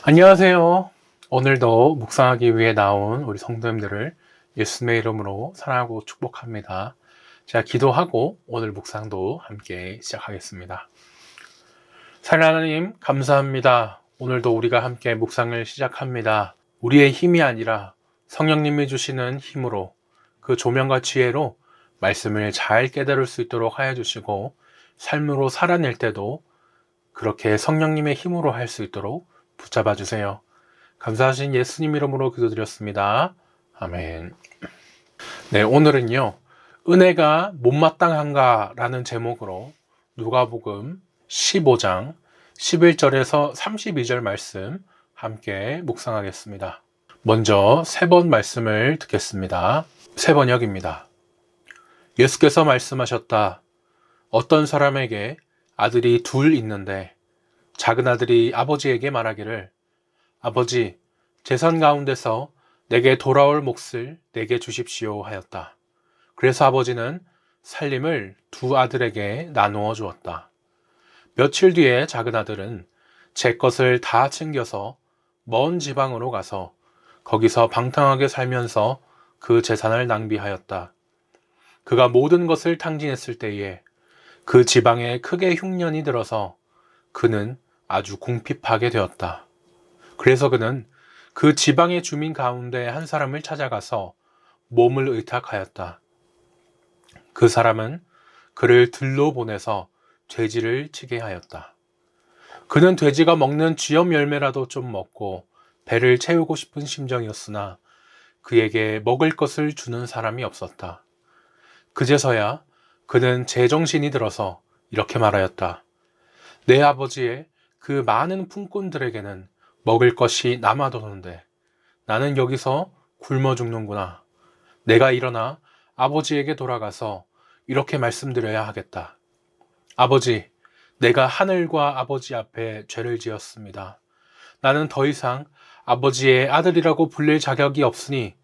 안녕하세요. 오늘도 묵상하기 위해 나온 우리 성도님들을 예수님의 이름으로 사랑하고 축복합니다. 제가 기도하고 오늘 묵상도 함께 시작하겠습니다. 사랑하는 하나님, 감사합니다. 오늘도 우리가 함께 묵상을 시작합니다. 우리의 힘이 아니라 성령님이 주시는 힘으로 그 조명과 지혜로 말씀을 잘 깨달을 수 있도록 하여 주시고 삶으로 살아낼 때도 그렇게 성령님의 힘으로 할 수 있도록 붙잡아 주세요. 감사하신 예수님 이름으로 기도드렸습니다. 아멘. 네, 오늘은요, 은혜가 못마땅한가 라는 제목으로 누가복음 15장 11절에서 32절 말씀 함께 묵상하겠습니다. 먼저 세 번 말씀을 듣겠습니다. 세 번역입니다. 예수께서 말씀하셨다. 어떤 사람에게 아들이 둘 있는데 작은 아들이 아버지에게 말하기를 아버지, 재산 가운데서 내게 돌아올 몫을 내게 주십시오 하였다. 그래서 아버지는 살림을 두 아들에게 나누어 주었다. 며칠 뒤에 작은 아들은 제 것을 다 챙겨서 먼 지방으로 가서 거기서 방탕하게 살면서 그 재산을 낭비하였다. 그가 모든 것을 탕진했을 때에 그 지방에 크게 흉년이 들어서 그는 아주 궁핍하게 되었다. 그래서 그는 그 지방의 주민 가운데 한 사람을 찾아가서 몸을 의탁하였다. 그 사람은 그를 들로 보내서 돼지를 치게 하였다. 그는 돼지가 먹는 쥐염 열매라도 좀 먹고 배를 채우고 싶은 심정이었으나 그에게 먹을 것을 주는 사람이 없었다. 그제서야 그는 제정신이 들어서 이렇게 말하였다. 내 아버지의 그 많은 품꾼들에게는 먹을 것이 남아도는데 나는 여기서 굶어 죽는구나. 내가 일어나 아버지에게 돌아가서 이렇게 말씀드려야 하겠다. 아버지, 내가 하늘과 아버지 앞에 죄를 지었습니다. 나는 더 이상 아버지의 아들이라고 불릴 자격이 없으니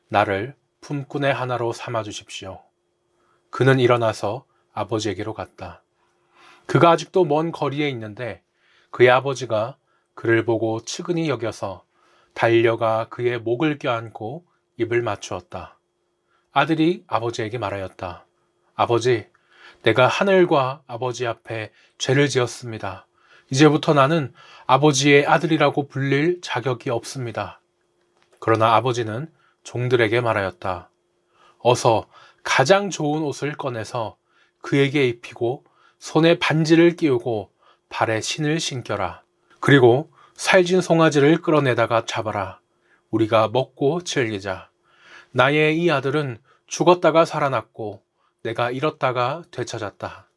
나를 품꾼의 하나로 삼아 주십시오. 그는 일어나서 아버지에게로 갔다. 그가 아직도 먼 거리에 있는데 그의 아버지가 그를 보고 측은히 여겨서 달려가 그의 목을 껴안고 입을 맞추었다. 아들이 아버지에게 말하였다. 아버지, 내가 하늘과 아버지 앞에 죄를 지었습니다. 이제부터 나는 아버지의 아들이라고 불릴 자격이 없습니다. 그러나 아버지는 종들에게 말하였다. 어서 가장 좋은 옷을 꺼내서 그에게 입히고 손에 반지를 끼우고 발에 신을 신겨라. 그리고 살진 송아지를 끌어내다가 잡아라. 우리가 먹고 즐기자. 나의 이 아들은 죽었다가 살아났고 내가 잃었다가 되찾았다.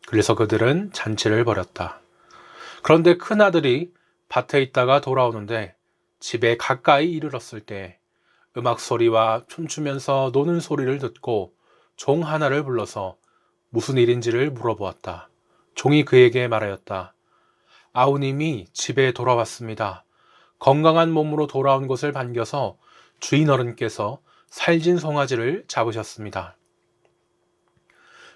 그래서 그들은 잔치를 벌였다. 그런데 큰 아들이 밭에 있다가 돌아오는데 집에 가까이 이르렀을 때 음악 소리와 춤추면서 노는 소리를 듣고 종 하나를 불러서 무슨 일인지를 물어보았다. 종이 그에게 말하였다. 아우님이 집에 돌아왔습니다. 건강한 몸으로 돌아온 것을 반겨서 주인 어른께서 살진 송아지를 잡으셨습니다.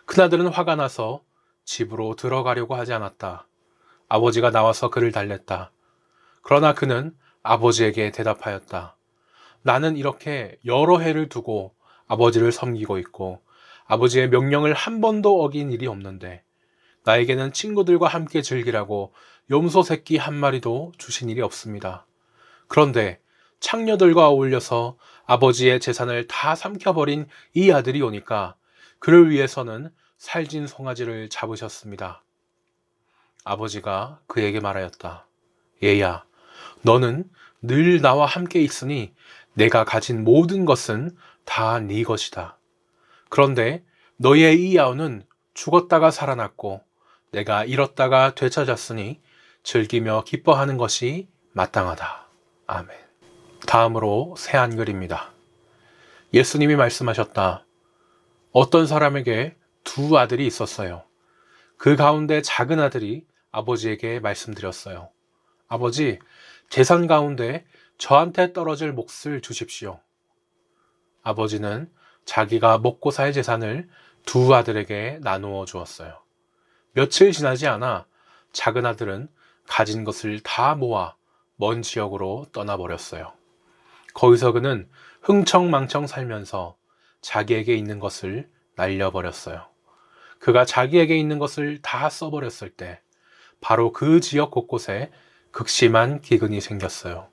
큰아들은 화가 나서 집으로 들어가려고 하지 않았다. 아버지가 나와서 그를 달랬다. 그러나 그는 아버지에게 대답하였다. 나는 이렇게 여러 해를 두고 아버지를 섬기고 있고 아버지의 명령을 한 번도 어긴 일이 없는데 나에게는 친구들과 함께 즐기라고 염소 새끼 한 마리도 주신 일이 없습니다. 그런데 창녀들과 어울려서 아버지의 재산을 다 삼켜버린 이 아들이 오니까 그를 위해서는 살진 송아지를 잡으셨습니다. 아버지가 그에게 말하였다. 얘야, 너는 늘 나와 함께 있으니 내가 가진 모든 것은 다 네 것이다. 그런데 너의 이 아우는 죽었다가 살아났고 내가 잃었다가 되찾았으니 즐기며 기뻐하는 것이 마땅하다. 아멘. 다음으로 새 한글입니다. 예수님이 말씀하셨다. 어떤 사람에게 두 아들이 있었어요. 그 가운데 작은 아들이 아버지에게 말씀드렸어요. 아버지, 재산 가운데 저한테 떨어질 몫을 주십시오. 아버지는 자기가 먹고 살 재산을 두 아들에게 나누어 주었어요. 며칠 지나지 않아 작은 아들은 가진 것을 다 모아 먼 지역으로 떠나버렸어요. 거기서 그는 흥청망청 살면서 자기에게 있는 것을 날려버렸어요. 그가 자기에게 있는 것을 다 써버렸을 때 바로 그 지역 곳곳에 극심한 기근이 생겼어요.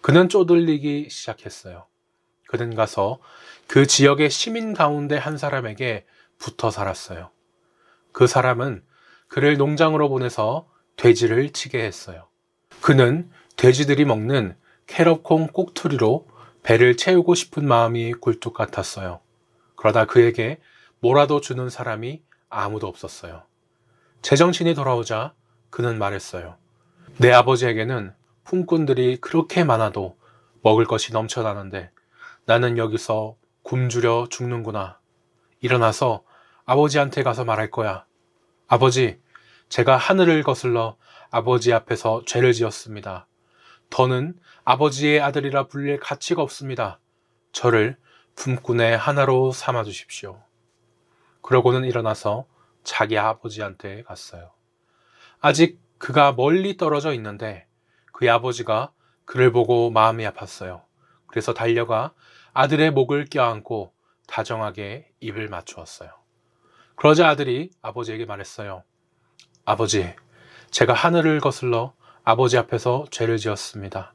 그는 쪼들리기 시작했어요. 그는 가서 그 지역의 시민 가운데 한 사람에게 붙어 살았어요. 그 사람은 그를 농장으로 보내서 돼지를 치게 했어요. 그는 돼지들이 먹는 캐럿콩 꼭투리로 배를 채우고 싶은 마음이 굴뚝 같았어요. 그러다 그에게 뭐라도 주는 사람이 아무도 없었어요. 제정신이 돌아오자 그는 말했어요. 내 아버지에게는 품꾼들이 그렇게 많아도 먹을 것이 넘쳐나는데 나는 여기서 굶주려 죽는구나. 일어나서 아버지한테 가서 말할 거야. 아버지, 제가 하늘을 거슬러 아버지 앞에서 죄를 지었습니다. 더는 아버지의 아들이라 불릴 가치가 없습니다. 저를 품꾼의 하나로 삼아 주십시오. 그러고는 일어나서 자기 아버지한테 갔어요. 아직 그가 멀리 떨어져 있는데 그의 아버지가 그를 보고 마음이 아팠어요. 그래서 달려가 아들의 목을 껴안고 다정하게 입을 맞추었어요. 그러자 아들이 아버지에게 말했어요. 아버지, 제가 하늘을 거슬러 아버지 앞에서 죄를 지었습니다.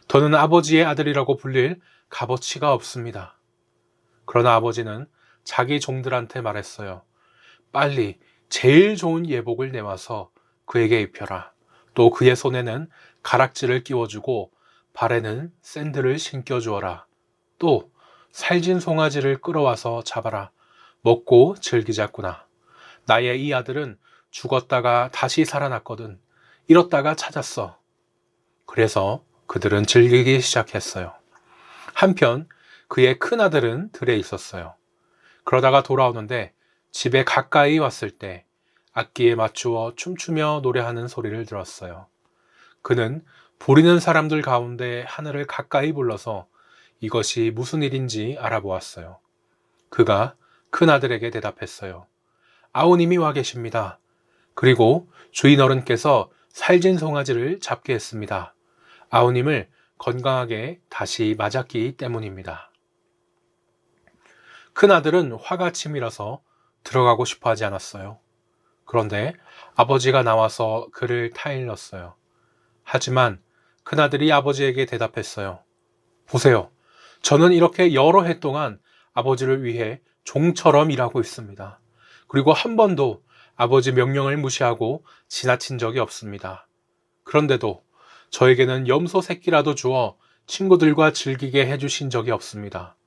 더는 아버지의 아들이라고 불릴 값어치가 없습니다. 그러나 아버지는 자기 종들한테 말했어요. 빨리 제일 좋은 예복을 내와서 그에게 입혀라. 또 그의 손에는 가락지를 끼워주고 발에는 샌들을 신겨주어라. 또 살진 송아지를 끌어와서 잡아라. 먹고 즐기자꾸나. 나의 이 아들은 죽었다가 다시 살아났거든. 잃었다가 찾았어. 그래서 그들은 즐기기 시작했어요. 한편 그의 큰 아들은 들에 있었어요. 그러다가 돌아오는데 집에 가까이 왔을 때 악기에 맞추어 춤추며 노래하는 소리를 들었어요. 그는 부리는 사람들 가운데 하늘을 가까이 불러서 이것이 무슨 일인지 알아보았어요. 그가 큰 아들에게 대답했어요. 아우님이 와 계십니다. 그리고 주인 어른께서 살진 송아지를 잡게 했습니다. 아우님을 건강하게 다시 맞았기 때문입니다. 큰 아들은 화가 치밀어서 들어가고 싶어 하지 않았어요. 그런데 아버지가 나와서 그를 타일렀어요. 하지만 큰아들이 아버지에게 대답했어요. 보세요. 저는 이렇게 여러 해 동안 아버지를 위해 종처럼 일하고 있습니다. 그리고 한 번도 아버지 명령을 무시하고 지나친 적이 없습니다. 그런데도 저에게는 염소 새끼라도 주어 친구들과 즐기게 해주신 적이 없습니다.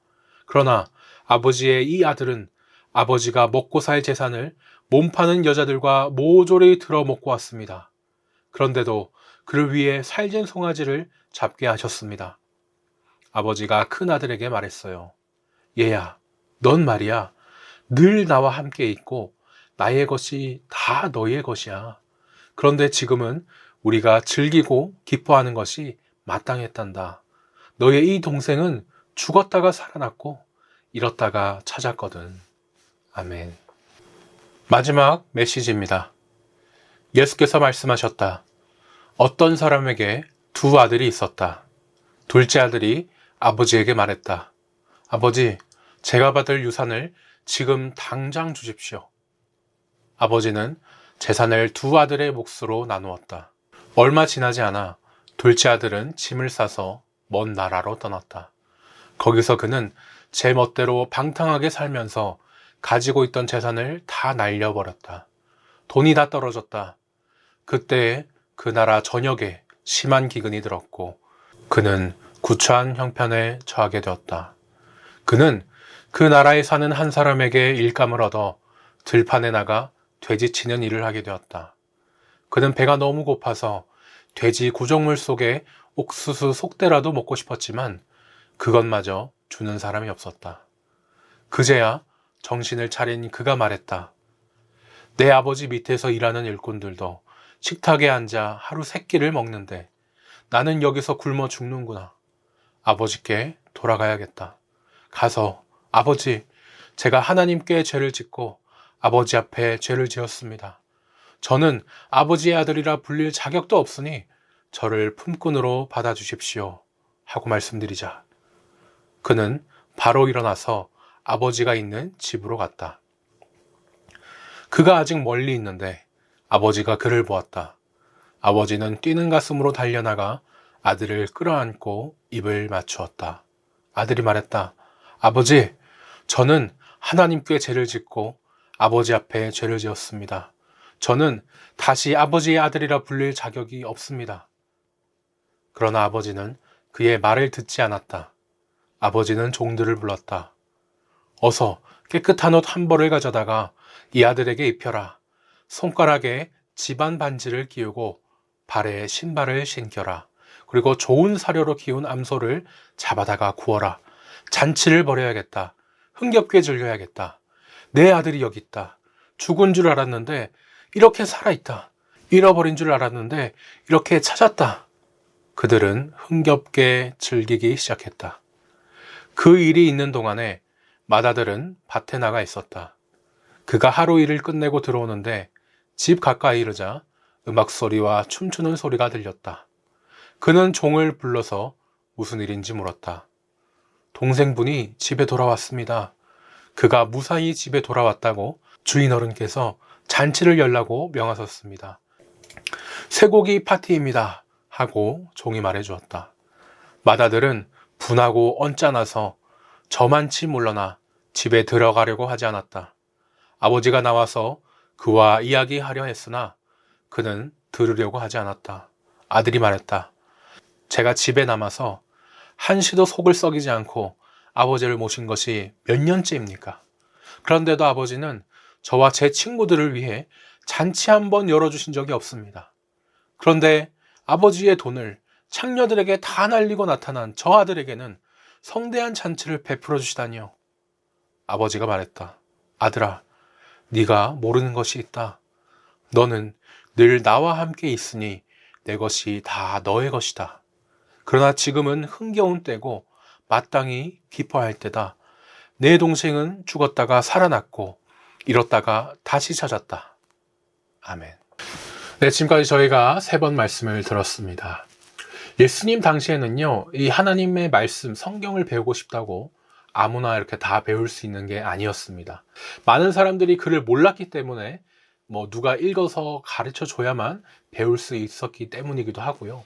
그러나 아버지의 이 아들은 아버지가 먹고 살 재산을 몸 파는 여자들과 모조리 들어먹고 왔습니다. 그런데도 그를 위해 살진 송아지를 잡게 하셨습니다. 아버지가 큰 아들에게 말했어요. 얘야, 넌 말이야. 늘 나와 함께 있고 나의 것이 다 너의 것이야. 그런데 지금은 우리가 즐기고 기뻐하는 것이 마땅했단다. 너의 이 동생은 죽었다가 살아났고 잃었다가 찾았거든. 아멘. 마지막 메시지입니다. 예수께서 말씀하셨다. 어떤 사람에게 두 아들이 있었다. 둘째 아들이 아버지에게 말했다. 아버지, 제가 받을 유산을 지금 당장 주십시오. 아버지는 재산을 두 아들의 몫으로 나누었다. 얼마 지나지 않아 둘째 아들은 짐을 싸서 먼 나라로 떠났다. 거기서 그는 제 멋대로 방탕하게 살면서 가지고 있던 재산을 다 날려버렸다. 돈이 다 떨어졌다. 그때 그 나라 전역에 심한 기근이 들었고 그는 구차한 형편에 처하게 되었다. 그는 그 나라에 사는 한 사람에게 일감을 얻어 들판에 나가 돼지 치는 일을 하게 되었다. 그는 배가 너무 고파서 돼지 구정물 속에 옥수수 속대라도 먹고 싶었지만 그것마저 주는 사람이 없었다. 그제야 정신을 차린 그가 말했다. 내 아버지 밑에서 일하는 일꾼들도 식탁에 앉아 하루 세 끼를 먹는데 나는 여기서 굶어 죽는구나. 아버지께 돌아가야겠다. 가서 아버지, 제가 하나님께 죄를 짓고 아버지 앞에 죄를 지었습니다. 저는 아버지의 아들이라 불릴 자격도 없으니 저를 품꾼으로 받아주십시오 하고 말씀드리자 그는 바로 일어나서 아버지가 있는 집으로 갔다. 그가 아직 멀리 있는데 아버지가 그를 보았다. 아버지는 뛰는 가슴으로 달려나가 아들을 끌어안고 입을 맞추었다. 아들이 말했다. 아버지, 저는 하나님께 죄를 짓고 아버지 앞에 죄를 지었습니다. 저는 다시 아버지의 아들이라 불릴 자격이 없습니다. 그러나 아버지는 그의 말을 듣지 않았다. 아버지는 종들을 불렀다. 어서 깨끗한 옷 한 벌을 가져다가 이 아들에게 입혀라. 손가락에 집안 반지를 끼우고 발에 신발을 신겨라. 그리고 좋은 사료로 키운 암소를 잡아다가 구워라. 잔치를 벌여야겠다. 흥겹게 즐겨야겠다. 내 아들이 여기 있다. 죽은 줄 알았는데 이렇게 살아있다. 잃어버린 줄 알았는데 이렇게 찾았다. 그들은 흥겹게 즐기기 시작했다. 그 일이 있는 동안에 맏아들은 밭에 나가 있었다. 그가 하루 일을 끝내고 들어오는데 집 가까이 이르자 음악 소리와 춤추는 소리가 들렸다. 그는 종을 불러서 무슨 일인지 물었다. 동생분이 집에 돌아왔습니다. 그가 무사히 집에 돌아왔다고 주인 어른께서 잔치를 열라고 명하셨습니다. 쇠고기 파티입니다. 하고 종이 말해주었다. 맏아들은 분하고 언짢아서 저만치 물러나 집에 들어가려고 하지 않았다. 아버지가 나와서 그와 이야기하려 했으나 그는 들으려고 하지 않았다. 아들이 말했다. 제가 집에 남아서 한시도 속을 썩이지 않고 아버지를 모신 것이 몇 년째입니까? 그런데도 아버지는 저와 제 친구들을 위해 잔치 한번 열어주신 적이 없습니다. 그런데 아버지의 돈을 창녀들에게 다 날리고 나타난 저 아들에게는 성대한 잔치를 베풀어 주시다니요. 아버지가 말했다. 아들아, 네가 모르는 것이 있다. 너는 늘 나와 함께 있으니 내 것이 다 너의 것이다. 그러나 지금은 흥겨운 때고 마땅히 기뻐할 때다. 내 동생은 죽었다가 살아났고 잃었다가 다시 찾았다. 아멘. 네, 지금까지 저희가 3번 말씀을 들었습니다. 예수님 당시에는요, 이 하나님의 말씀, 성경을 배우고 싶다고 아무나 이렇게 다 배울 수 있는 게 아니었습니다. 많은 사람들이 그를 몰랐기 때문에 누가 읽어서 가르쳐 줘야만 배울 수 있었기 때문이기도 하고요.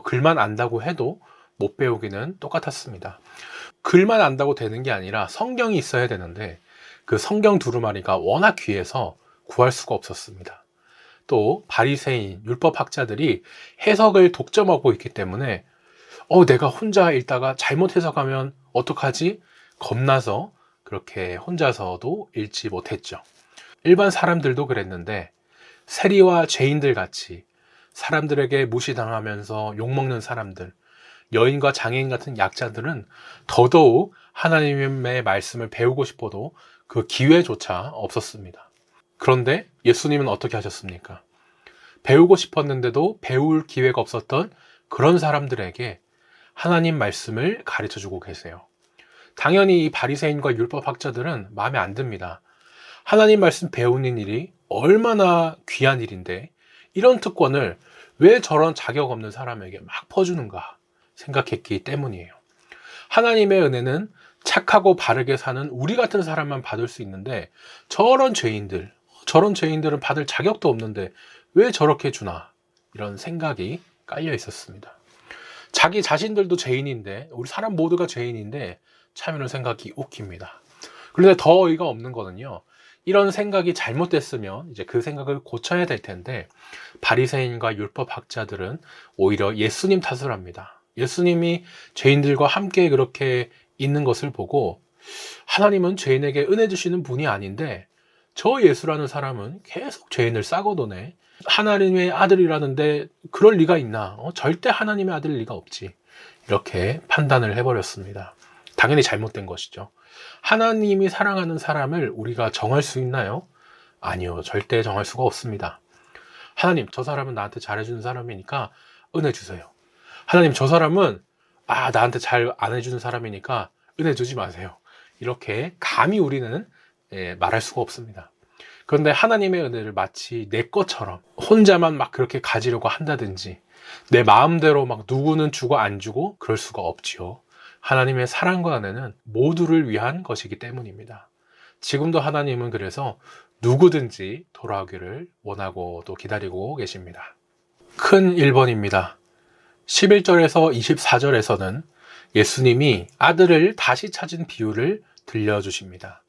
글만 안다고 해도 못 배우기는 똑같았습니다. 글만 안다고 되는 게 아니라 성경이 있어야 되는데 그 성경 두루마리가 워낙 귀해서 구할 수가 없었습니다. 또 바리새인, 율법학자들이 해석을 독점하고 있기 때문에 내가 혼자 읽다가 잘못 해석하면 어떡하지? 겁나서 그렇게 혼자서도 읽지 못했죠. 일반 사람들도 그랬는데 세리와 죄인들 같이 사람들에게 무시당하면서 욕먹는 사람들, 여인과 장애인 같은 약자들은 더더욱 하나님의 말씀을 배우고 싶어도 그 기회조차 없었습니다. 그런데 예수님은 어떻게 하셨습니까? 배우고 싶었는데도 배울 기회가 없었던 그런 사람들에게 하나님 말씀을 가르쳐주고 계세요. 당연히 이 바리새인과 율법학자들은 마음에 안 듭니다. 하나님 말씀 배우는 일이 얼마나 귀한 일인데 이런 특권을 왜 저런 자격 없는 사람에게 막 퍼주는가 생각했기 때문이에요. 하나님의 은혜는 착하고 바르게 사는 우리 같은 사람만 받을 수 있는데 저런 죄인들은 받을 자격도 없는데 왜 저렇게 주나 이런 생각이 깔려 있었습니다. 자기 자신들도 죄인인데 우리 사람 모두가 죄인인데 참 이런 생각이 웃깁니다. 그런데 더 어이가 없는 거는요. 이런 생각이 잘못됐으면 이제 그 생각을 고쳐야 될 텐데 바리새인과 율법학자들은 오히려 예수님 탓을 합니다. 예수님이 죄인들과 함께 그렇게 있는 것을 보고 하나님은 죄인에게 은혜 주시는 분이 아닌데 저 예수라는 사람은 계속 죄인을 싸고 도네. 하나님의 아들이라는데 그럴 리가 있나? 절대 하나님의 아들일 리가 없지. 이렇게 판단을 해버렸습니다. 당연히 잘못된 것이죠. 하나님이 사랑하는 사람을 우리가 정할 수 있나요? 아니요. 절대 정할 수가 없습니다. 하나님, 저 사람은 나한테 잘해주는 사람이니까 은혜 주세요. 하나님, 저 사람은 나한테 잘 안 해주는 사람이니까 은혜 주지 마세요. 이렇게 감히 우리는 말할 수가 없습니다. 그런데 하나님의 은혜를 마치 내 것처럼 혼자만 막 그렇게 가지려고 한다든지 내 마음대로 막 누구는 주고 안 주고 그럴 수가 없지요. 하나님의 사랑과 은혜는 모두를 위한 것이기 때문입니다. 지금도 하나님은 그래서 누구든지 돌아오기를 원하고 또 기다리고 계십니다. 큰 1번입니다. 11절에서 24절에서는 예수님이 아들을 다시 찾은 비유를 들려주십니다.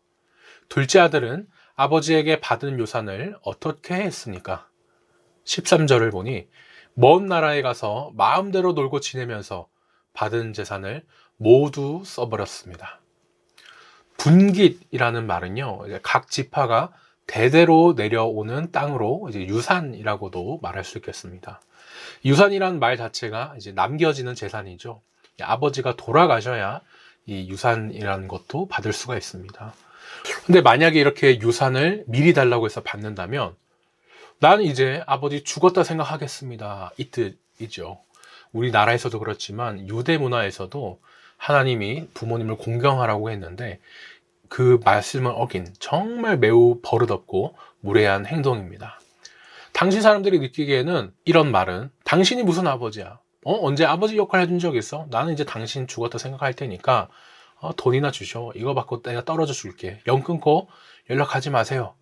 둘째 아들은 아버지에게 받은 유산을 어떻게 했습니까? 13절을 보니 먼 나라에 가서 마음대로 놀고 지내면서 받은 재산을 모두 써버렸습니다. 분깃이라는 말은요, 각 지파가 대대로 내려오는 땅으로 이제 유산이라고도 말할 수 있겠습니다. 유산이란 말 자체가 이제 남겨지는 재산이죠. 아버지가 돌아가셔야 이 유산이라는 것도 받을 수가 있습니다. 근데 만약에 이렇게 유산을 미리 달라고 해서 받는다면 나는 이제 아버지 죽었다 생각하겠습니다. 이 뜻이죠. 우리나라에서도 그렇지만 유대 문화에서도 하나님이 부모님을 공경하라고 했는데 그 말씀을 어긴 정말 매우 버릇없고 무례한 행동입니다. 당시 사람들이 느끼기에는 이런 말은 당신이 무슨 아버지야? 언제 아버지 역할 해준 적 있어? 나는 이제 당신 죽었다 생각할 테니까 돈이나 주셔. 이거 받고 내가 떨어져 줄게. 연 끊고 연락하지 마세요.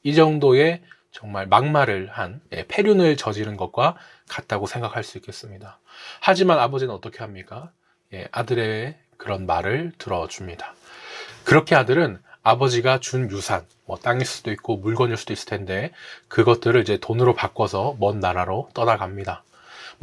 이 정도의 정말 막말을 한 폐륜을 저지른 것과 같다고 생각할 수 있겠습니다. 하지만 아버지는 어떻게 합니까? 아들의 그런 말을 들어줍니다. 그렇게 아들은 아버지가 준 유산, 땅일 수도 있고 물건일 수도 있을 텐데 그것들을 이제 돈으로 바꿔서 먼 나라로 떠나갑니다.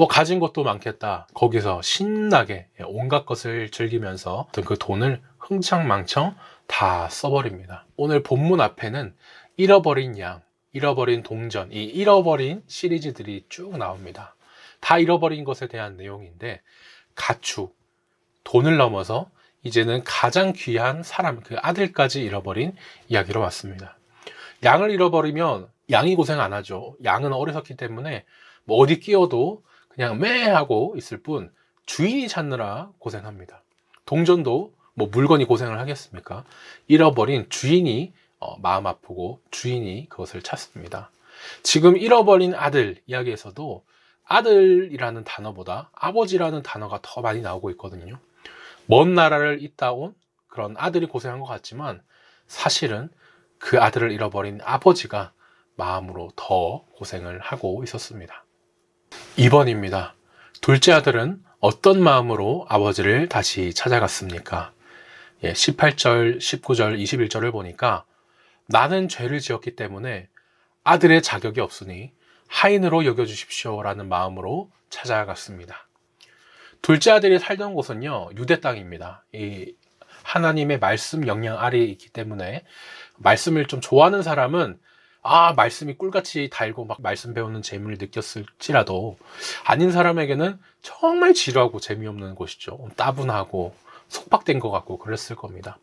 가진 것도 많겠다. 거기서 신나게 온갖 것을 즐기면서 그 돈을 흥청망청 다 써버립니다. 오늘 본문 앞에는 잃어버린 양, 잃어버린 동전, 이 잃어버린 시리즈들이 쭉 나옵니다. 다 잃어버린 것에 대한 내용인데 가축, 돈을 넘어서 이제는 가장 귀한 사람, 그 아들까지 잃어버린 이야기로 왔습니다. 양을 잃어버리면 양이 고생 안 하죠. 양은 어리석기 때문에 어디 끼어도 그냥 매 하고 있을 뿐 주인이 찾느라 고생합니다. 동전도 물건이 고생을 하겠습니까? 잃어버린 주인이 마음 아프고 주인이 그것을 찾습니다. 지금 잃어버린 아들 이야기에서도 아들이라는 단어보다 아버지라는 단어가 더 많이 나오고 있거든요. 먼 나라를 있다 온 그런 아들이 고생한 것 같지만 사실은 그 아들을 잃어버린 아버지가 마음으로 더 고생을 하고 있었습니다. 2번입니다. 둘째 아들은 어떤 마음으로 아버지를 다시 찾아갔습니까? 18절, 19절, 21절을 보니까 나는 죄를 지었기 때문에 아들의 자격이 없으니 하인으로 여겨주십시오 라는 마음으로 찾아갔습니다. 둘째 아들이 살던 곳은요, 유대 땅입니다. 이 하나님의 말씀 영향 아래에 있기 때문에 말씀을 좀 좋아하는 사람은 말씀이 꿀같이 달고 막 말씀 배우는 재미를 느꼈을지라도 아닌 사람에게는 정말 지루하고 재미없는 곳이죠. 따분하고 속박된 것 같고 그랬을 겁니다.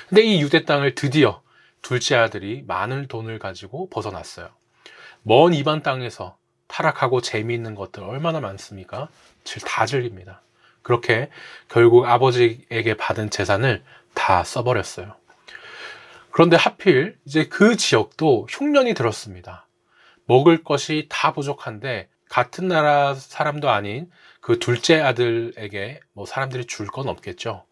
근데 이 유대 땅을 드디어 둘째 아들이 많은 돈을 가지고 벗어났어요. 먼 이방 땅에서 타락하고 재미있는 것들 얼마나 많습니까? 다 즐깁니다. 그렇게 결국 아버지에게 받은 재산을 다 써버렸어요. 그런데 하필 이제 그 지역도 흉년이 들었습니다. 먹을 것이 다 부족한데 같은 나라 사람도 아닌 그 둘째 아들에게 사람들이 줄 건 없겠죠.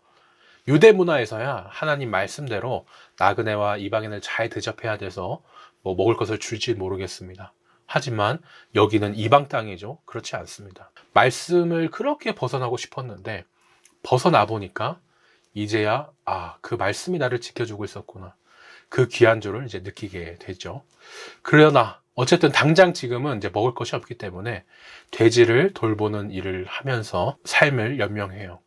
유대 문화에서야 하나님 말씀대로 나그네와 이방인을 잘 대접해야 돼서 먹을 것을 줄지 모르겠습니다. 하지만 여기는 이방 땅이죠. 그렇지 않습니다. 말씀을 그렇게 벗어나고 싶었는데 벗어나 보니까 이제야 그 말씀이 나를 지켜주고 있었구나. 그 귀한 줄을 이제 느끼게 되죠. 그러나 어쨌든 당장 지금은 이제 먹을 것이 없기 때문에 돼지를 돌보는 일을 하면서 삶을 연명해요.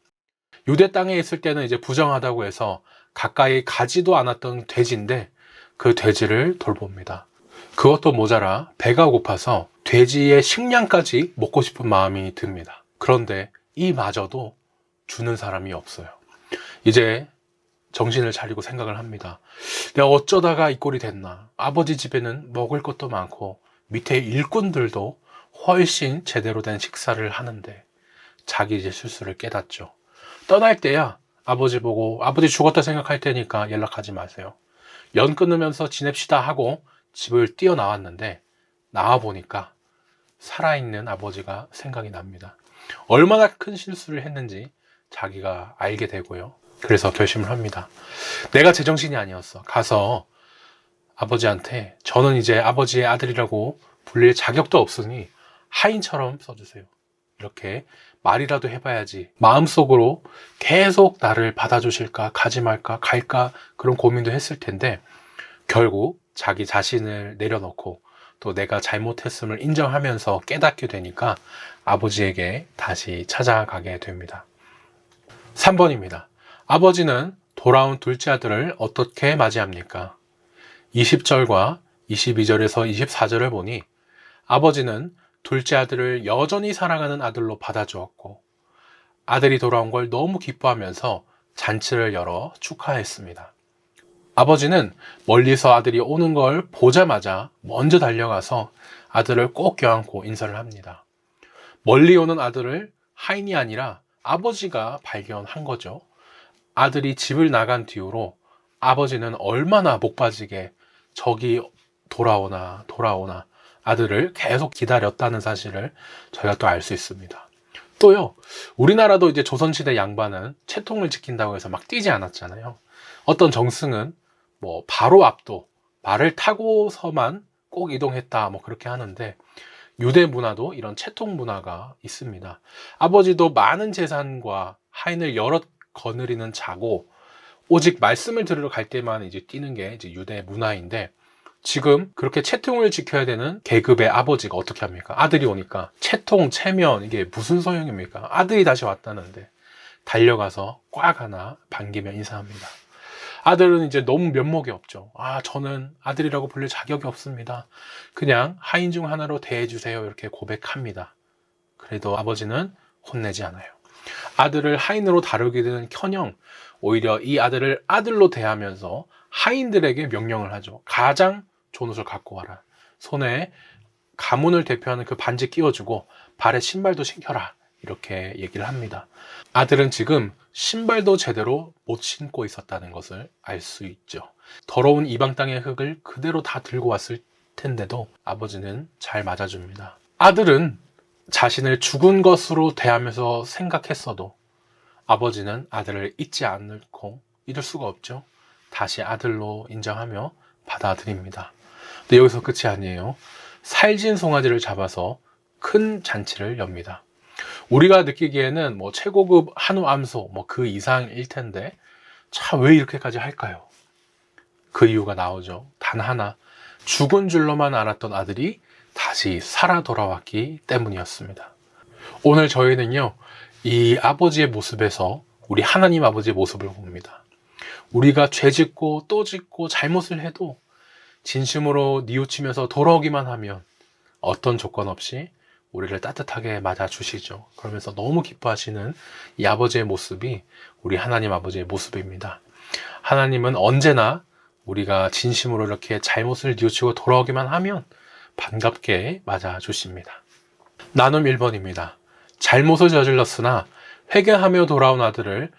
유대 땅에 있을 때는 이제 부정하다고 해서 가까이 가지도 않았던 돼지인데 그 돼지를 돌봅니다. 그것도 모자라 배가 고파서 돼지의 식량까지 먹고 싶은 마음이 듭니다. 그런데 이마저도 주는 사람이 없어요. 이제 정신을 차리고 생각을 합니다. 내가 어쩌다가 이 꼴이 됐나. 아버지 집에는 먹을 것도 많고 밑에 일꾼들도 훨씬 제대로 된 식사를 하는데 자기 이제 실수를 깨닫죠. 떠날 때야 아버지 보고 아버지 죽었다 생각할 테니까 연락하지 마세요. 연 끊으면서 지냅시다 하고 집을 뛰어나왔는데 나와보니까 살아있는 아버지가 생각이 납니다. 얼마나 큰 실수를 했는지 자기가 알게 되고요. 그래서 결심을 합니다. 내가 제정신이 아니었어. 가서 아버지한테 저는 이제 아버지의 아들이라고 불릴 자격도 없으니 하인처럼 써주세요. 이렇게 말이라도 해봐야지. 마음속으로 계속 나를 받아주실까, 가지 말까, 갈까 그런 고민도 했을 텐데 결국 자기 자신을 내려놓고 또 내가 잘못했음을 인정하면서 깨닫게 되니까 아버지에게 다시 찾아가게 됩니다. 3번입니다. 아버지는 돌아온 둘째 아들을 어떻게 맞이합니까? 20절과 22절에서 24절을 보니 아버지는 둘째 아들을 여전히 사랑하는 아들로 받아주었고 아들이 돌아온 걸 너무 기뻐하면서 잔치를 열어 축하했습니다. 아버지는 멀리서 아들이 오는 걸 보자마자 먼저 달려가서 아들을 꼭 껴안고 인사를 합니다. 멀리 오는 아들을 하인이 아니라 아버지가 발견한 거죠. 아들이 집을 나간 뒤로 아버지는 얼마나 목 빠지게 저기 돌아오나 아들을 계속 기다렸다는 사실을 저희가 또 알 수 있습니다. 또요, 우리나라도 이제 조선시대 양반은 채통을 지킨다고 해서 막 뛰지 않았잖아요. 어떤 정승은 뭐 바로 앞도 말을 타고서만 꼭 이동했다 뭐 그렇게 하는데 유대 문화도 이런 채통 문화가 있습니다. 아버지도 많은 재산과 하인을 여럿 거느리는 자고 오직 말씀을 들으러 갈 때만 이제 뛰는 게 이제 유대 문화인데 지금 그렇게 채통을 지켜야 되는 계급의 아버지가 어떻게 합니까? 아들이 오니까 채통, 체면 이게 무슨 소용입니까? 아들이 다시 왔다는데 달려가서 꽉 하나 반기며 인사합니다. 아들은 이제 너무 면목이 없죠. 저는 아들이라고 불릴 자격이 없습니다. 그냥 하인 중 하나로 대해주세요. 이렇게 고백합니다. 그래도 아버지는 혼내지 않아요. 아들을 하인으로 다루기는 커녕 오히려 이 아들을 아들로 대하면서 하인들에게 명령을 하죠. 가장 좋은 옷을 갖고 와라. 손에 가문을 대표하는 그 반지 끼워주고 발에 신발도 신겨라. 이렇게 얘기를 합니다. 아들은 지금 신발도 제대로 못 신고 있었다는 것을 알 수 있죠. 더러운 이방 땅의 흙을 그대로 다 들고 왔을 텐데도 아버지는 잘 맞아줍니다. 아들은 자신을 죽은 것으로 대하면서 생각했어도 아버지는 아들을 잊지 않고 잊을 수가 없죠. 다시 아들로 인정하며 받아들입니다. 근데 여기서 끝이 아니에요. 살진 송아지를 잡아서 큰 잔치를 엽니다. 우리가 느끼기에는 뭐 최고급 한우 암소 뭐 그 이상일 텐데 참 왜 이렇게까지 할까요? 그 이유가 나오죠. 단 하나, 죽은 줄로만 알았던 아들이 다시 살아 돌아왔기 때문이었습니다. 오늘 저희는요, 이 아버지의 모습에서 우리 하나님 아버지의 모습을 봅니다. 우리가 죄 짓고 또 짓고 잘못을 해도 진심으로 뉘우치면서 돌아오기만 하면 어떤 조건 없이 우리를 따뜻하게 맞아주시죠. 그러면서 너무 기뻐하시는 이 아버지의 모습이 우리 하나님 아버지의 모습입니다. 하나님은 언제나 우리가 진심으로 이렇게 잘못을 뉘우치고 돌아오기만 하면 반갑게 맞아주십니다. 나눔 1번입니다. 잘못을 저질렀으나 회개하며 돌아온 아들을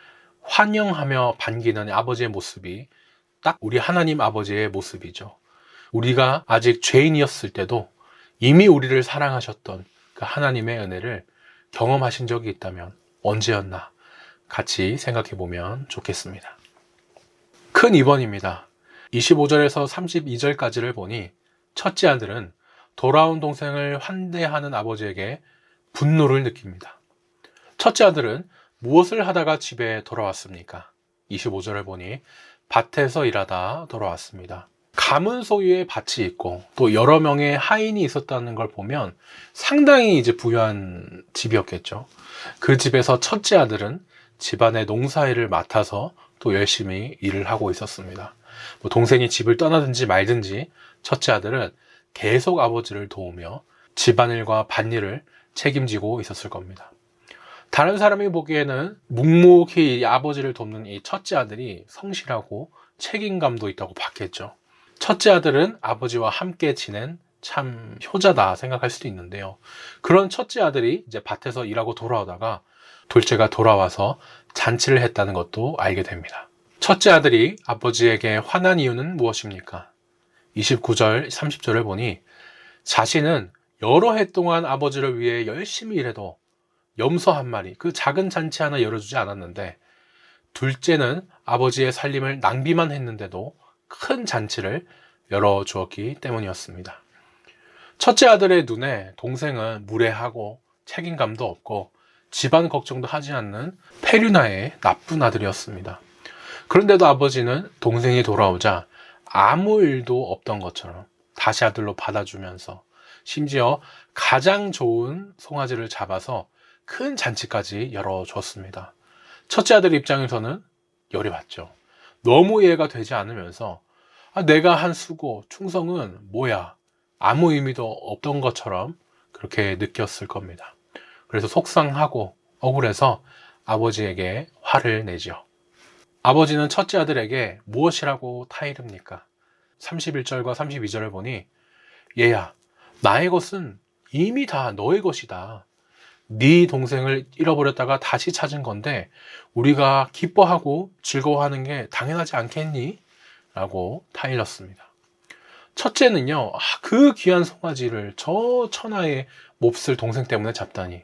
환영하며 반기는 아버지의 모습이 딱 우리 하나님 아버지의 모습이죠. 우리가 아직 죄인이었을 때도 이미 우리를 사랑하셨던 그 하나님의 은혜를 경험하신 적이 있다면 언제였나 같이 생각해 보면 좋겠습니다. 큰 2번입니다. 25절에서 32절까지를 보니 첫째 아들은 돌아온 동생을 환대하는 아버지에게 분노를 느낍니다. 첫째 아들은 무엇을 하다가 집에 돌아왔습니까? 25절을 보니 밭에서 일하다 돌아왔습니다. 가문 소유의 밭이 있고 또 여러 명의 하인이 있었다는 걸 보면 상당히 이제 부유한 집이었겠죠. 그 집에서 첫째 아들은 집안의 농사일을 맡아서 또 열심히 일을 하고 있었습니다. 뭐 동생이 집을 떠나든지 말든지 첫째 아들은 계속 아버지를 도우며 집안일과 밭일을 책임지고 있었을 겁니다. 다른 사람이 보기에는 묵묵히 아버지를 돕는 이 첫째 아들이 성실하고 책임감도 있다고 봤겠죠. 첫째 아들은 아버지와 함께 지낸 참 효자다 생각할 수도 있는데요. 그런 첫째 아들이 이제 밭에서 일하고 돌아오다가 둘째가 돌아와서 잔치를 했다는 것도 알게 됩니다. 첫째 아들이 아버지에게 화난 이유는 무엇입니까? 29절, 30절을 보니 자신은 여러 해 동안 아버지를 위해 열심히 일해도 염소 한 마리, 그 작은 잔치 하나 열어주지 않았는데, 둘째는 아버지의 살림을 낭비만 했는데도 큰 잔치를 열어주었기 때문이었습니다. 첫째 아들의 눈에 동생은 무례하고 책임감도 없고 집안 걱정도 하지 않는 페류나의 나쁜 아들이었습니다. 그런데도 아버지는 동생이 돌아오자 아무 일도 없던 것처럼 다시 아들로 받아주면서 심지어 가장 좋은 송아지를 잡아서 큰 잔치까지 열어줬습니다. 첫째 아들 입장에서는 열이 받죠. 너무 이해가 되지 않으면서 내가 한 수고, 충성은 뭐야? 아무 의미도 없던 것처럼 그렇게 느꼈을 겁니다. 그래서 속상하고 억울해서 아버지에게 화를 내죠. 아버지는 첫째 아들에게 무엇이라고 타이릅니까? 31절과 32절을 보니, 얘야, 나의 것은 이미 다 너의 것이다. 네 동생을 잃어버렸다가 다시 찾은 건데 우리가 기뻐하고 즐거워하는 게 당연하지 않겠니? 라고 타일렀습니다. 첫째는요, 그 귀한 송아지를 저 천하의 몹쓸 동생 때문에 잡다니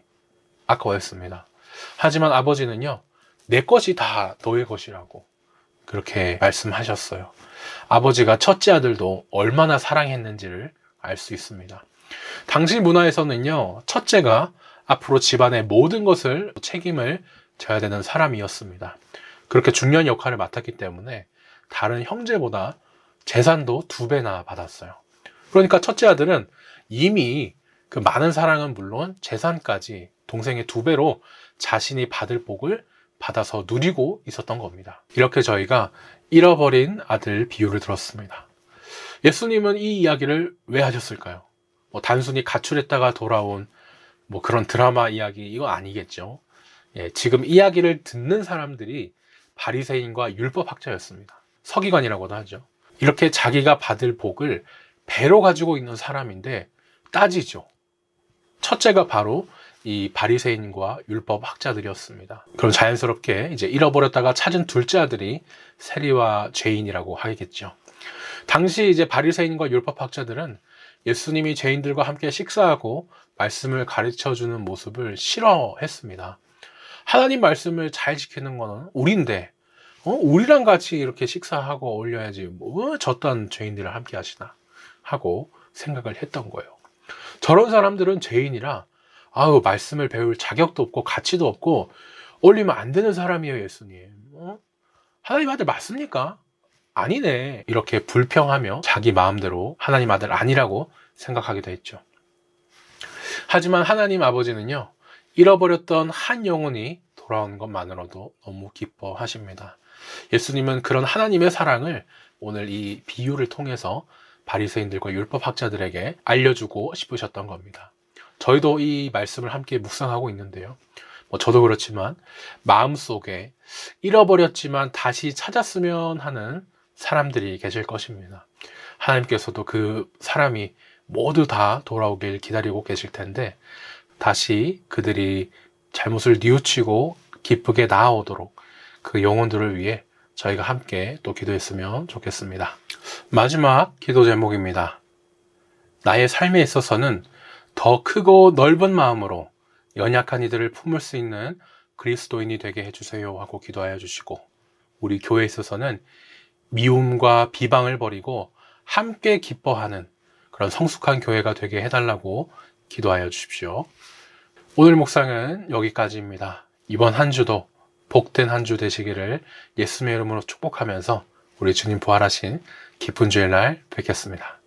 아까워했습니다. 하지만 아버지는요, 내 것이 다 너의 것이라고 그렇게 말씀하셨어요. 아버지가 첫째 아들도 얼마나 사랑했는지를 알 수 있습니다. 당시 문화에서는요, 첫째가 앞으로 집안의 모든 것을 책임을 져야 되는 사람이었습니다. 그렇게 중요한 역할을 맡았기 때문에 다른 형제보다 재산도 2배나 받았어요. 그러니까 첫째 아들은 이미 그 많은 사랑은 물론 재산까지 동생의 2배로 자신이 받을 복을 받아서 누리고 있었던 겁니다. 이렇게 저희가 잃어버린 아들 비유를 들었습니다. 예수님은 이 이야기를 왜 하셨을까요? 단순히 가출했다가 돌아온 그런 드라마 이야기 이거 아니겠죠. 지금 이야기를 듣는 사람들이 바리새인과 율법학자였습니다. 서기관이라고도 하죠. 이렇게 자기가 받을 복을 배로 가지고 있는 사람인데 따지죠. 첫째가 바로 이 바리새인과 율법학자들이었습니다. 그럼 자연스럽게 이제 잃어버렸다가 찾은 둘째 아들이 세리와 죄인이라고 하겠죠. 당시 이제 바리새인과 율법학자들은 예수님이 죄인들과 함께 식사하고 말씀을 가르쳐주는 모습을 싫어했습니다. 하나님 말씀을 잘 지키는 거는 우리인데, 우리랑 같이 이렇게 식사하고 어울려야지 저딴 죄인들을 함께 하시나 하고 생각을 했던 거예요. 저런 사람들은 죄인이라 말씀을 배울 자격도 없고 가치도 없고 어울리면 안 되는 사람이에요. 예수님, 하나님 아들 맞습니까? 아니네, 이렇게 불평하며 자기 마음대로 하나님 아들 아니라고 생각하기도 했죠. 하지만 하나님 아버지는요, 잃어버렸던 한 영혼이 돌아오는 것만으로도 너무 기뻐하십니다. 예수님은 그런 하나님의 사랑을 오늘 이 비유를 통해서 바리새인들과 율법학자들에게 알려주고 싶으셨던 겁니다. 저희도 이 말씀을 함께 묵상하고 있는데요, 저도 그렇지만 마음속에 잃어버렸지만 다시 찾았으면 하는 사람들이 계실 것입니다. 하나님께서도 그 사람이 모두 다 돌아오길 기다리고 계실 텐데 다시 그들이 잘못을 뉘우치고 기쁘게 나아오도록 그 영혼들을 위해 저희가 함께 또 기도했으면 좋겠습니다. 마지막 기도 제목입니다. 나의 삶에 있어서는 더 크고 넓은 마음으로 연약한 이들을 품을 수 있는 그리스도인이 되게 해주세요 하고 기도하여 주시고, 우리 교회에 있어서는 미움과 비방을 버리고 함께 기뻐하는 그런 성숙한 교회가 되게 해달라고 기도하여 주십시오. 오늘 묵상은 여기까지입니다. 이번 한 주도 복된 한 주 되시기를 예수님의 이름으로 축복하면서 우리 주님 부활하신 기쁜 주일날 뵙겠습니다.